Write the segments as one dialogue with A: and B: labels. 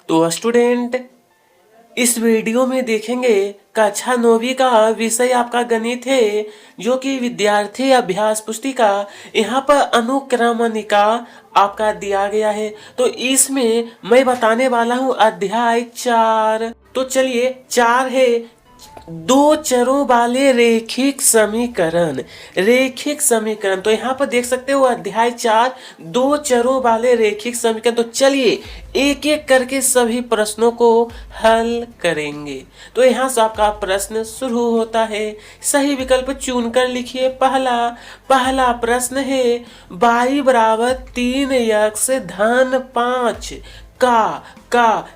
A: तो स्टूडेंट, इस वीडियो में देखेंगे कक्षा 9वीं का विषय आपका गणित है, जो कि विद्यार्थी अभ्यास पुस्तिका यहाँ पर अनुक्रमणिका आपका दिया गया है। तो इसमें मैं बताने वाला हूँ अध्याय 4। तो चलिए, 4 है दो चरों वाले रेखिक समीकरण। रेखिक समीकरण, तो यहाँ पर देख सकते हो अध्याय 4 दो चरों वाले रेखिक समीकरण। तो चलिए एक एक करके सभी प्रश्नों को हल करेंगे। तो यहाँ से आपका प्रश्न शुरू होता है। सही विकल्प चुनकर लिखिए। पहला प्रश्न है y बराबर 3x धन 5 का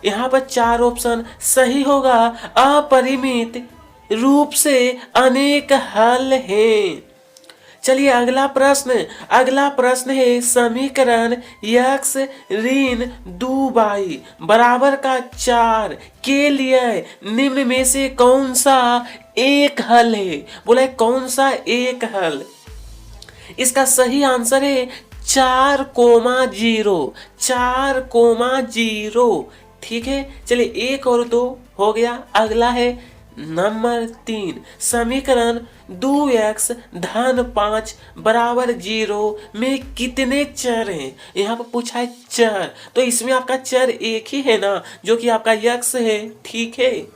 A: यहाँ पर 4 ऑप्शन सही होगा। अपरिमित रूप से अनेक हल हैं। चलिए अगला प्रश्न है समीकरण x ऋण 2y बराबर का 4 के लिए निम्न में से कौन सा एक हल है। बोला है कौन सा एक हल। इसका सही आंसर है 4,0। ठीक है, चलिए 1 और 2 हो गया। अगला है नंबर 3 समीकरण 2x धन 5 बराबर 0 में कितने चर हैं। यहाँ पर पूछा है चर, तो इसमें आपका चर एक ही है ना, जो कि आपका x है। ठीक है,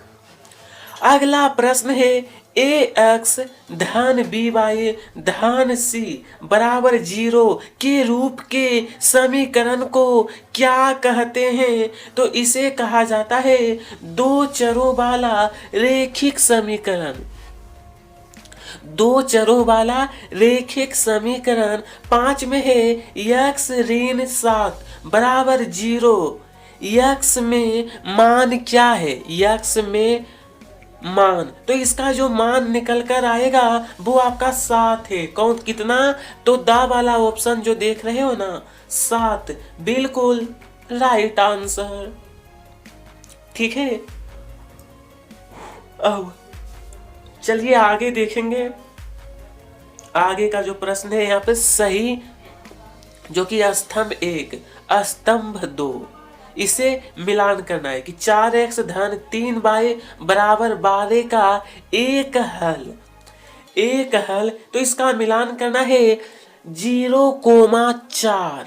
A: अगला प्रश्न है ax धन by धन c बराबर 0 के रूप के समीकरण को क्या कहते हैं। तो इसे कहा जाता है दो चरों वाला रेखिक समीकरण। दो चरों वाला रेखिक समीकरण 5 में है x ऋण 7 बराबर 0। x में मान क्या है, x में मान, तो इसका जो मान निकल कर आएगा वो आपका 7 है। कौन कितना, तो दा वाला ऑप्शन जो देख रहे हो ना 7 बिल्कुल राइट आंसर। ठीक है, अब चलिए आगे देखेंगे। आगे का जो प्रश्न है यहाँ पे सही, जो कि स्तंभ 1 स्तंभ 2, इसे मिलान करना है कि 4x धन 3y बराबर 12 का एक हल। तो इसका मिलान करना है 0,4।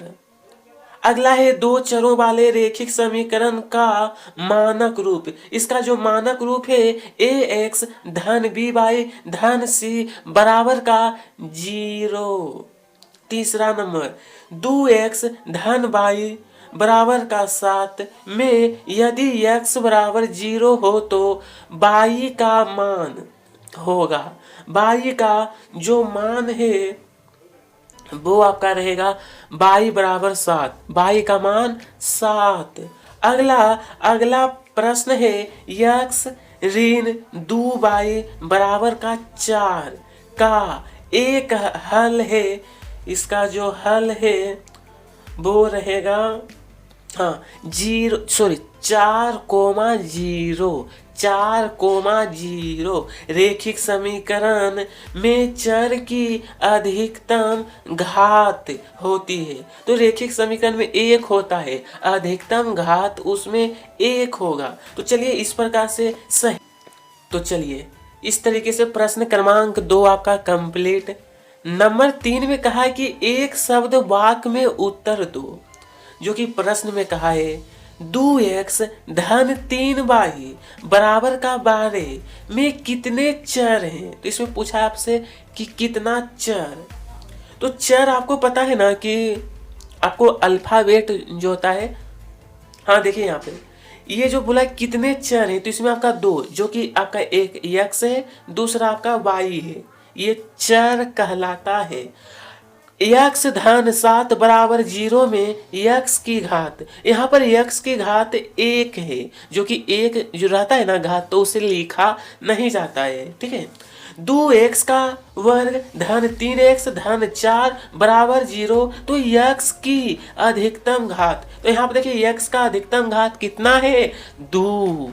A: अगला है दो चरों वाले रेखिक समीकरण का मानक रूप। इसका जो मानक रूप है ax धन by धन c बराबर का 0। तीसरा नंबर 2x धन y बराबर का 7 में यदि x बराबर 0 हो तो y का मान होगा। y का जो मान है वो आपका रहेगा y बराबर 7, y का मान 7। अगला प्रश्न है x ऋण 2y बराबर का 4 का एक हल है। इसका जो हल है वो रहेगा 4,0 रेखिक समीकरण में चर की अधिकतम घात होती है। तो रेखिक समीकरण में 1 होता है, अधिकतम घात उसमें 1 होगा। तो चलिए इस प्रकार से सही। तो चलिए इस तरीके से प्रश्न क्रमांक 2 आपका कंप्लीट। नंबर 3 में कहा है कि एक शब्द वाक्य में उत्तर दो, जो कि प्रश्न में कहा है 2x धन 3y बराबर का 12 में कितने चर हैं। तो इसमें पूछा है आपसे कि कितना चर। तो चर आपको पता है ना कि आपको अल्फाबेट जो होता है, हाँ देखिए यहाँ पे ये जो बोला कितने चर हैं, तो इसमें आपका 2, जो कि आपका एक x है, दूसरा आपका y है, ये चर कहलाता है। x धन 7 बराबर 0 में x की घात, यहाँ पर x की घात 1 है, जो कि 1 जो रहता है ना घात, तो उसे लिखा नहीं जाता है। ठीक है, 2x का वर्ग धन 3x धन 4 बराबर 0, तो x की अधिकतम घात, तो यहाँ पर देखिए x का अधिकतम घात कितना है 2।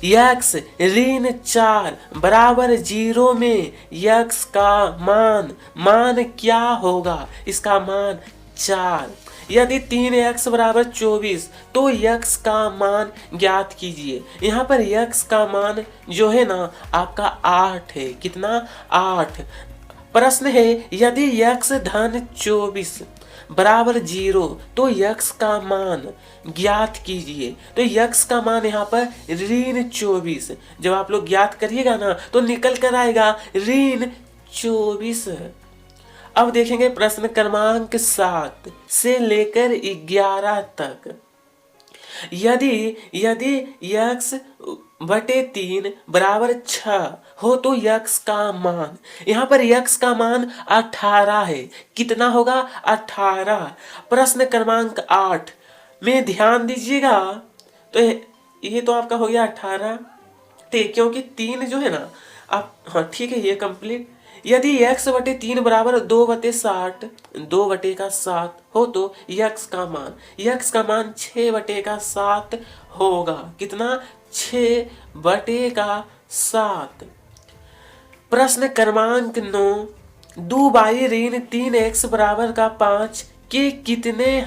A: x ऋण 4 बराबर 0 में x का मान क्या होगा, इसका मान 4। यदि 3x बराबर 24 तो x का मान ज्ञात कीजिए। यहाँ पर x का मान जो है ना आपका 8 है। कितना? 8। प्रश्न है यदि x धन 24 बराबर 0 तो x का मान ज्ञात कीजिए। तो x का मान यहाँ पर ऋण 24। जब आप लोग ज्ञात करिएगा ना तो निकल कर आएगा ऋण 24। अब देखेंगे प्रश्न क्रमांक 7 से लेकर 11 तक। यदि x बटे 3 बराबर 6 हो तो x का मान, यहाँ पर x का मान 18 है। कितना होगा? 18। प्रश्न क्रमांक 8 में ध्यान दीजिएगा। तो ये तो आपका हो गया 18, ठीक, क्योंकि 3 जो है ना आप, हाँ ठीक है, ये कंप्लीट। यदि x बटे 3 बराबर 2/60, 2/7 हो तो x का मान 6/7 होगा। कितना? 6/7। प्रश्न क्रमांक 9 2 बाई ऋण 3x बराबर का 5 के कितने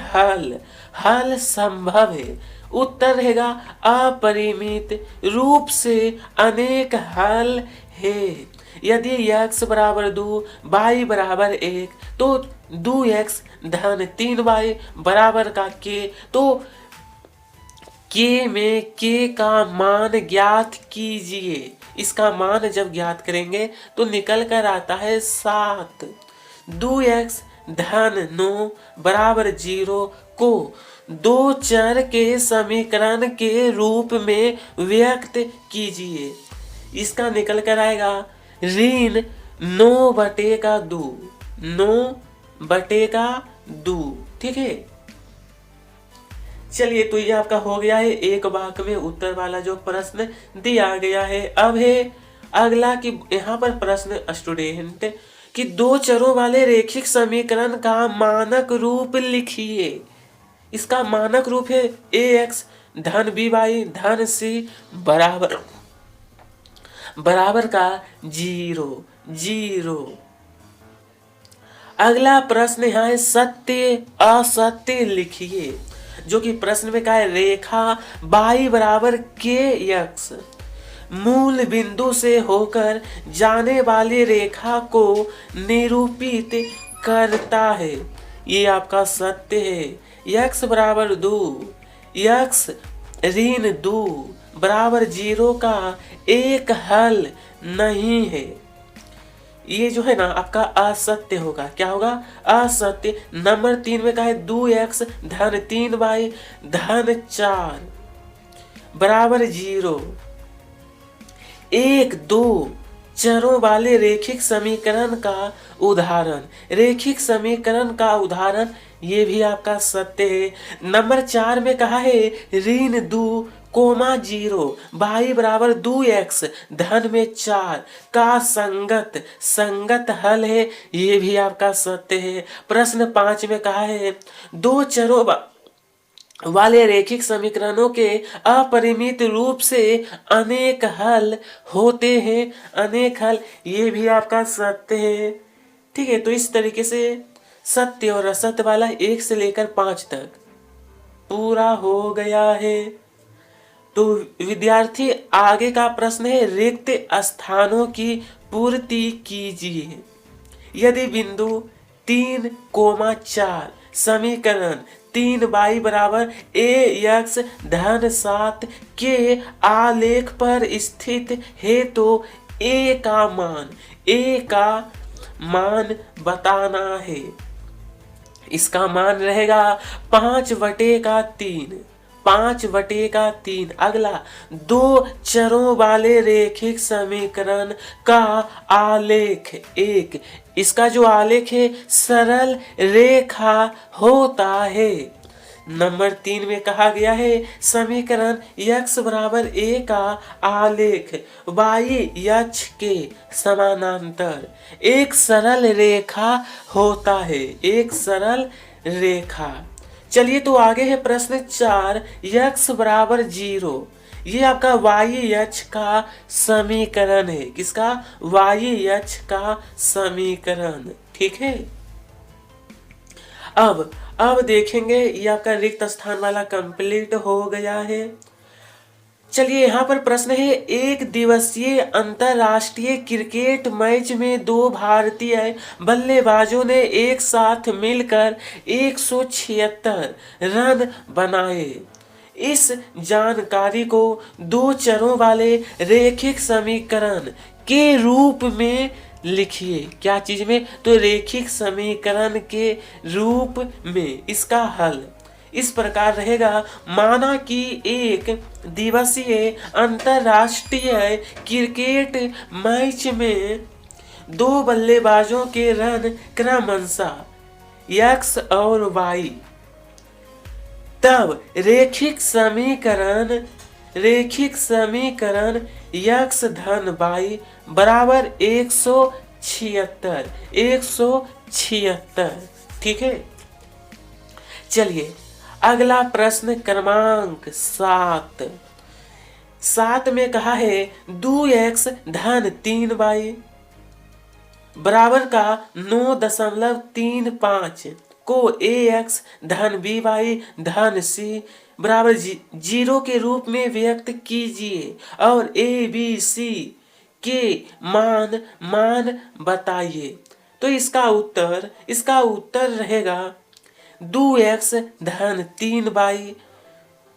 A: हल संभव है? उत्तर रहेगा अपरिमित रूप से अनेक हल है। यदि x बराबर 2 y बराबर 1 तो 2x धन 3y बराबर का k, तो k में k का मान ज्ञात कीजिए। इसका मान जब ज्ञात करेंगे तो निकल कर आता है 7। 2x धन 9 बराबर 0 को दो चर के समीकरण के रूप में व्यक्त कीजिए। इसका निकल कर आएगा ऋण 9/2, 9/2। ठीक है, चलिए तो ये आपका हो गया है एक वाक्य में उत्तर वाला जो प्रश्न दिया गया है। अब है अगला कि यहाँ पर प्रश्न स्टूडेंट कि 2 चरों वाले रैखिक समीकरण का मानक रूप लिखिए। इसका मानक रूप है ax धन by धन c बराबर का 0। अगला प्रश्न यहाँ है सत्य असत्य लिखिए, जो कि प्रश्न में कहा है रेखा y बराबर kx मूल बिंदु से होकर जाने वाली रेखा को निरूपित करता है। ये आपका सत्य है। x बराबर 2, x ऋण 2 बराबर 0 का एक हल नहीं है। ये जो है ना आपका असत्य होगा। क्या होगा? असत्य। नंबर 3 में कहा है 2x धन 3y धन 4 बराबर 0। 1 2 चरों वाले रैखिक समीकरण का उदाहरण। रैखिक समीकरण का उदाहरण ये भी आपका सत्य है। नंबर 4 में कहा है ऋण 2 कोमा 0 y बराबर 2x धन में 4 का संगत हल है। ये भी आपका सत्य है। प्रश्न 5 में कहा है 2 चरों वाले रैखिक समीकरणों के अपरिमित रूप से अनेक हल होते हैं। अनेक हल, ये भी आपका सत्य है। ठीक है, तो इस तरीके से सत्य और असत्य वाला 1 से लेकर 5 तक पूरा हो गया है। तो विद्यार्थी आगे का प्रश्न है रिक्त स्थानों की पूर्ति कीजिए। यदि बिंदु 3,4 समीकरण 3y बराबर ax धन 7 के आलेख पर स्थित है तो a का मान बताना है। इसका मान रहेगा 5/3। 5/3। अगला 2 चरों वाले रैखिक समीकरण का आलेख 1। इसका जो आलेख है सरल रेखा होता है। नंबर 3 में कहा गया है समीकरण x बराबर a का आलेख y अक्ष के समानांतर एक सरल रेखा होता है। एक सरल रेखा। चलिए तो आगे है प्रश्न 4 x बराबर 0। ये आपका y अक्ष का समीकरण है। किसका? y अक्ष का समीकरण। ठीक है, अब अब देखेंगे ये आपका रिक्त स्थान वाला कंप्लीट हो गया है। चलिए यहाँ पर प्रश्न है, एक दिवसीय अंतरराष्ट्रीय क्रिकेट मैच में दो भारतीय बल्लेबाजों ने एक साथ मिलकर 176 रन बनाए। इस जानकारी को दो चरों वाले रैखिक समीकरण के रूप में लिखिए। क्या चीज में? तो रैखिक समीकरण के रूप में इसका हल इस प्रकार रहेगा। माना कि एक दिवसीय अंतरराष्ट्रीय क्रिकेट मैच में दो बल्लेबाजों के रन क्रमशः x और y, तब रैखिक समीकरण x धन y बराबर 176। ठीक है। चलिए अगला प्रश्न क्रमांक 7 में कहा है 2x धन 3y बराबर का 9.35 को ax धन by धन c बराबर 0 के रूप में व्यक्त कीजिए और a b c के मान बताइए। तो इसका उत्तर रहेगा 2x धन 3y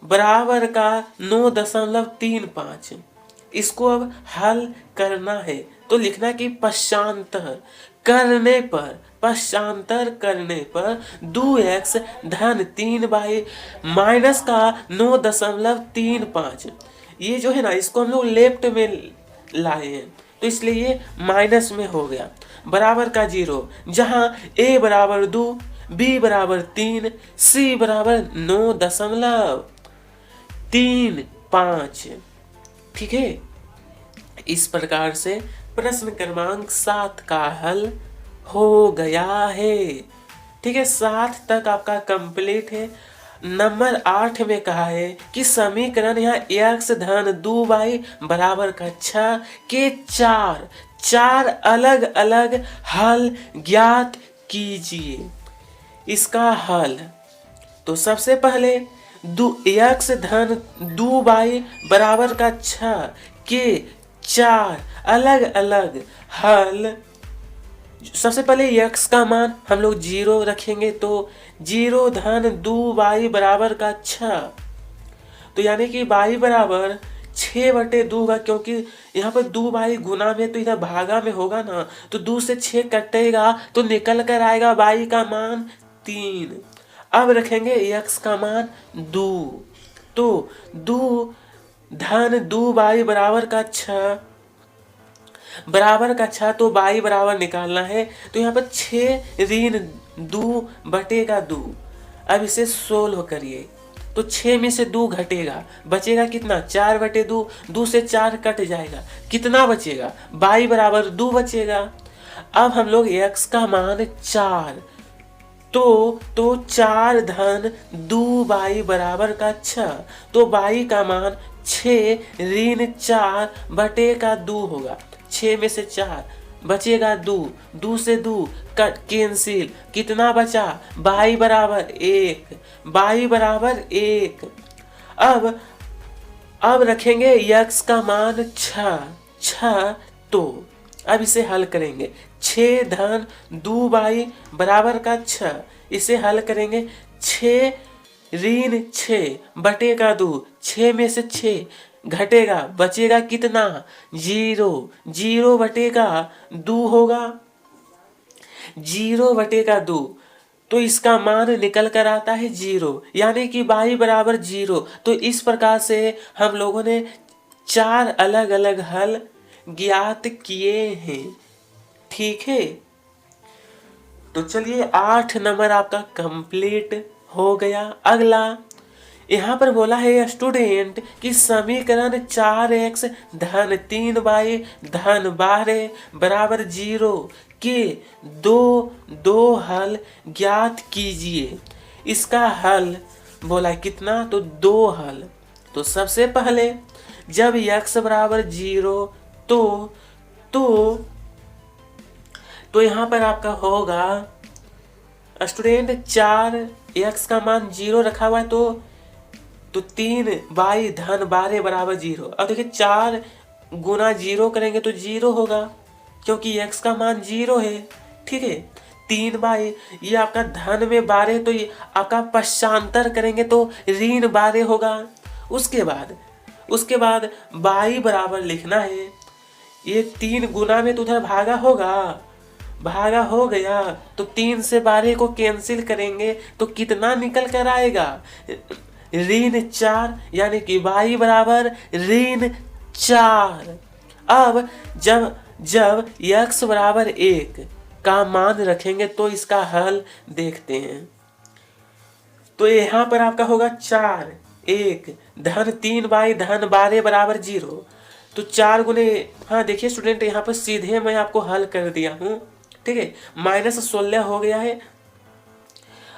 A: बराबर का 9.35। इसको अब हल करना है तो लिखना कि पश्चांतर करने पर 2x धन 3y माइनस का 9.35। ये जो है ना, इसको हम लोग लेफ्ट में लाए हैं तो इसलिए ये माइनस में हो गया, बराबर का 0, जहां a बराबर 2, b बराबर 3, c बराबर 9.35। ठीक है। इस प्रकार से प्रश्न क्रमांक 7 का हल हो गया है। ठीक है, 7 तक आपका कंप्लीट है। नंबर 8 में कहा है कि समीकरण यहाँ x धन 2y बराबर का 6 के चार अलग अलग हल ज्ञात कीजिए। इसका हल तो सबसे पहले x धन 2y बराबर का 6 के 4 अलग अलग हल। सबसे पहले x का मान हम लोग 0 रखेंगे तो 0 धन 2y बराबर का 6, तो यानी कि y बराबर 6/2 होगा, क्योंकि यहाँ पर 2y गुना में तो इधर भागा में होगा ना, तो 2 से 6 कटेगा तो निकल कर आएगा y का मान 3। अब रखेंगे x का मान 2, तो 2 धन 2y बराबर का 6 तो y बराबर निकालना है तो यहाँ पर 6 ऋण 2/2। अब इसे सोल्व करिए तो 6 में से 2 घटेगा, बचेगा कितना? 4/2। 2 से 4 कट जाएगा, कितना बचेगा? y बराबर 2 बचेगा। अब हम लोग x का मान 4, तो 4 धन 2y बराबर का 6, तो y का मान 6 ऋण 4/2 होगा। 6 में से 4 बचेगा 2, 2 से 2 कट कैंसिल, कितना बचा? y बराबर 1। अब रखेंगे x का मान 6, तो अब इसे हल करेंगे। 6 धन 2y बराबर का 6, इसे हल करेंगे। 6 ऋण 6/2, 6 में से 6 घटेगा, बचेगा कितना? 0/2 होगा। 0/2, तो इसका मान निकल कर आता है 0, यानी कि y बराबर 0। तो इस प्रकार से हम लोगों ने 4 अलग अलग हल ज्ञात किए हैं। ठीक है, तो चलिए 8 नंबर आपका कंप्लीट हो गया। अगला यहाँ पर बोला है स्टूडेंट कि समीकरण 4x धन 3y धन 12 बराबर 0 के दो हल ज्ञात कीजिए। इसका हल बोला कितना? तो 2 हल। तो सबसे पहले जब x बराबर 0 तो यहाँ पर आपका होगा स्टूडेंट 4 x का मान 0 रखा हुआ है तो 3y धन 12 बराबर 0। अब देखिए 4 गुना 0 करेंगे तो 0 होगा क्योंकि x का मान 0 है। ठीक है, 3y ये आपका धन में 12 तो ये आपका पश्चांतर करेंगे तो ऋण 12 होगा। उसके बाद y बराबर लिखना है, ये 3 गुना में तो उधर भागा होगा, भागा हो गया तो 3 से 12 को कैंसिल करेंगे तो कितना निकल कर आएगा, ऋण 4, यानी कि y बराबर ऋण 4। अब जब x बराबर 1 का मान रखेंगे तो इसका हल देखते हैं। तो यहाँ पर आपका होगा 4 1 धन 3y धन 12 बराबर 0। तो 4 गुने, हाँ देखिए स्टूडेंट यहाँ पर सीधे मैं आपको हल कर दिया हूँ। ठीक है, -16 हो गया है।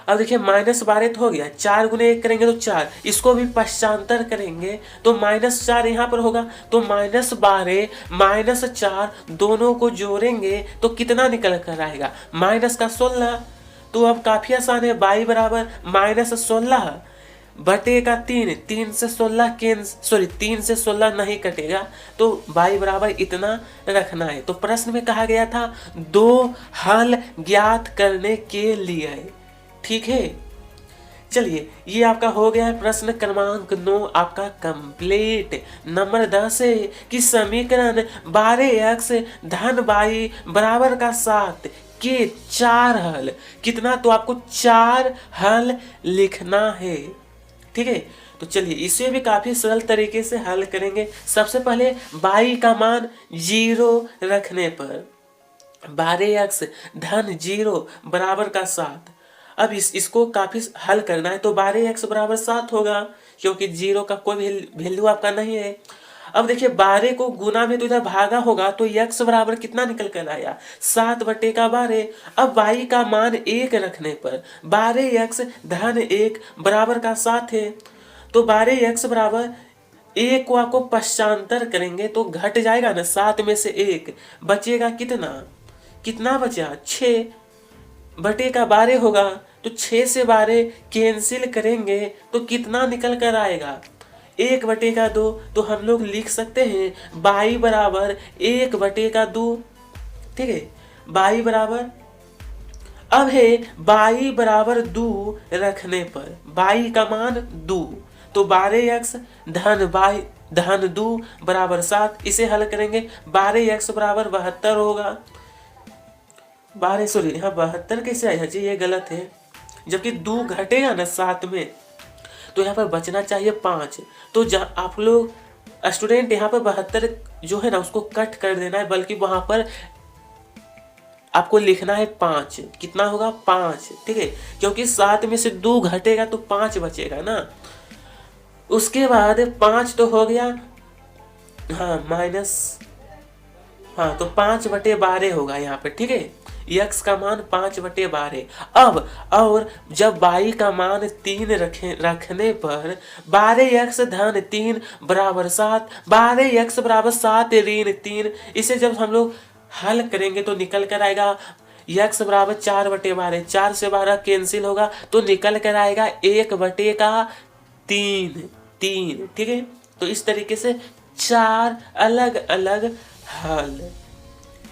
A: अब देखिए -12 तो हो गया, 4 गुने 1 करेंगे तो 4, इसको भी पश्चांतर करेंगे तो -4 यहाँ पर होगा। तो -12 -4 दोनों को जोड़ेंगे तो कितना निकल कर आएगा, -16। तो अब काफी आसान है, y बराबर -16 बटे का 3 से 16 नहीं कटेगा तो y बराबर इतना रखना है। तो प्रश्न में कहा गया था 2 हल ज्ञात करने के लिए। ठीक है, चलिए ये आपका हो गया है प्रश्न क्रमांक 9 आपका कंप्लीट। नंबर 10 है कि समीकरण 12x धन y बराबर का 7 के 4 हल, कितना, तो आपको 4 हल लिखना है। ठीक है, तो चलिए इसे भी काफी सरल तरीके से हल करेंगे। सबसे पहले y का मान 0 रखने पर 12x धन 0 बराबर का 7। अब इसको काफी हल करना है तो 12x बराबर 7 होगा क्योंकि 0 का कोई वैल्यू आपका नहीं है। अब देखिए 12 को गुना में तो इधर भागा होगा तो x बराबर कितना निकल कर आया, 7 बटे का 12। अब y का मान 1 रखने पर 12x धन 1 बराबर का 7 है। तो 12x बराबर 1 को आपको पश्चांतर करेंगे तो घट जाएगा ना, 7 में से 1 बचेगा, कितना बचा, 6 बटे का 12 होगा। तो 6 से 12 कैंसिल करेंगे तो कितना निकल कर आएगा, 1 बटे का 2। तो हम लोग लिख सकते हैं y बराबर 1 बटे का 2। ठीक है, y बराबर, अब है y बराबर 2 रखने पर y का मान 2 तो 12x धन 2 बराबर 7। इसे हल करेंगे 12x बराबर 72 होगा। 72 कैसे आया जी, ये गलत है, जबकि 2 घटेगा ना 7 में तो यहाँ पर बचना चाहिए 5। तो आप लोग स्टूडेंट यहाँ पर 72 जो है ना उसको कट कर देना है, बल्कि वहां पर आपको लिखना है 5। कितना होगा, 5। ठीक है, क्योंकि 7 में से 2 घटेगा तो 5 बचेगा ना। उसके बाद 5 तो हो गया, तो 5 बटे 12 होगा यहाँ पे। ठीक है, x का मान 5 बटे 12। अब और जब y का मान 3 रखने पर 12x धन 3 बराबर 7, 12x बराबर 7 ऋण 3। इसे जब हम लोग हल करेंगे तो निकल कर आएगा x बराबर 4 बटे 12, 4 से 12 कैंसिल होगा तो निकल कर आएगा 1 बटे का 3। ठीक है, तो इस तरीके से 4 अलग अलग हल।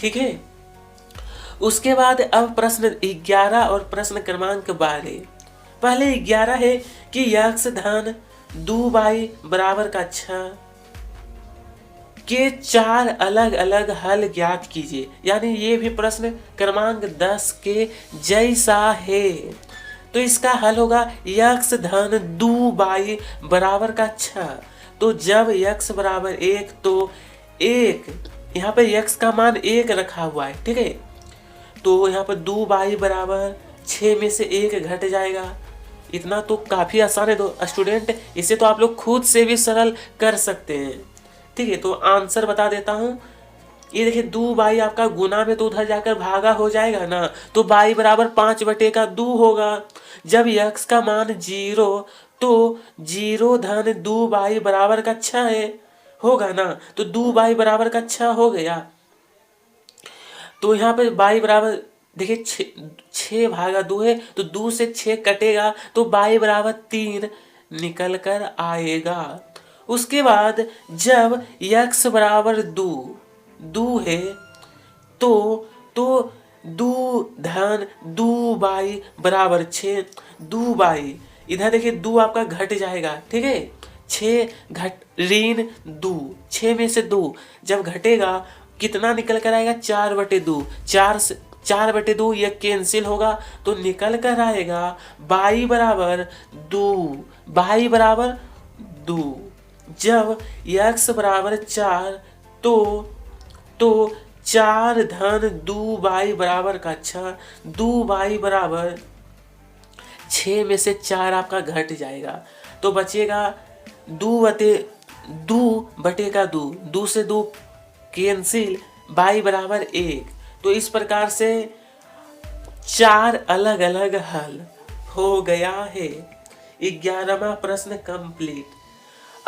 A: ठीक है, उसके बाद अब प्रश्न 11 और प्रश्न क्रमांक 12। पहले 11 है कि x धन 2y बराबर का 6 के 4 अलग अलग हल ज्ञात कीजिए। यानी ये भी प्रश्न क्रमांक 10 के जैसा है। तो इसका हल होगा x धन 2y बराबर का 6। तो जब x बराबर 1 तो 1, यहाँ पे x का मान 1 रखा हुआ है। ठीक है, तो यहाँ पर 2y बराबर 6 में से 1 घट जाएगा। इतना तो काफी आसान है दो स्टूडेंट, इसे तो आप लोग खुद से भी सरल कर सकते हैं। ठीक है, तो आंसर बता देता हूँ। ये देखिए 2y आपका गुना में तो उधर जाकर भागा हो जाएगा ना, तो y बराबर 5 बटे का 2 होगा। जब x का मान 0 तो 0 धन 2y बराबर का 6 है, होगा ना। तो 2y बराबर का 6 हो गया। तो यहाँ पे y बराबर देखिए 6/2 है तो 2 से 6 कटेगा तो y बराबर 3 निकल कर आएगा। उसके बाद जब x बराबर 2 है तो 2 धन 2y बराबर 6, 2y इधर देखिए 2 आपका घट जाएगा, ठीक है। 6 घट ऋण 2, 6 में से 2 जब घटेगा कितना निकल कर आएगा 4/2, 4/2 यह कैंसिल होगा तो निकल कर आएगा y बराबर 2। जब x बराबर 4 तो 4 धन 2y बराबर का 6, 2y बराबर 6 में से 4 आपका घट जाएगा तो बचेगा 2 से 2 कैंसिल, y बराबर 1। तो इस प्रकार से 4 अलग अलग हल हो गया है। 11वां प्रश्न कंप्लीट।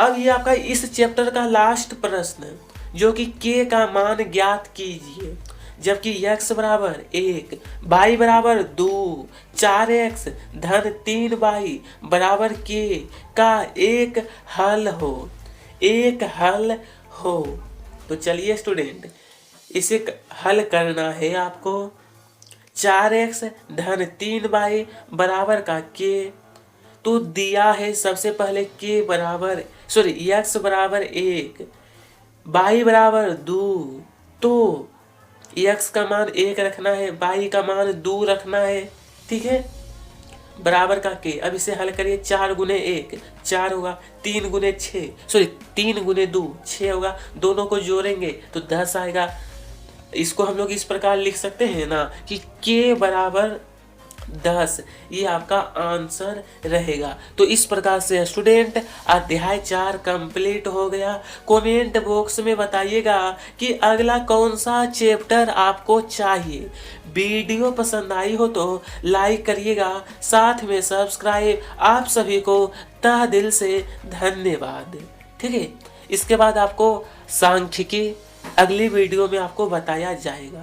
A: अब ये आपका इस चैप्टर का लास्ट प्रश्न जो कि k का मान ज्ञात कीजिए। जबकि x बराबर 1, y बराबर 2, 4x धन 3y बराबर k का एक हल हो। तो चलिए स्टूडेंट, इसे हल करना है आपको। 4x धन 3y बराबर का k तो दिया है सबसे पहले x बराबर 1, y बराबर 2, तो x का मान 1 रखना है, y का मान 2 रखना है, ठीक है, बराबर का k। अब इसे हल करिए। 4 गुने 1 4 होगा, 3 गुने 2 6 होगा, दोनों को जोड़ेंगे तो 10 आएगा। इसको हम लोग इस प्रकार लिख सकते हैं ना कि k बराबर 10, ये आपका आंसर रहेगा। तो इस प्रकार से स्टूडेंट अध्याय 4 कंप्लीट हो गया। कमेंट बॉक्स में बताइएगा कि अगला कौन सा चैप्टर आपको चाहिए। वीडियो पसंद आई हो तो लाइक करिएगा, साथ में सब्सक्राइब। आप सभी को तहे दिल से धन्यवाद, ठीक है। इसके बाद आपको सांख्यिकी अगली वीडियो में आपको बताया जाएगा।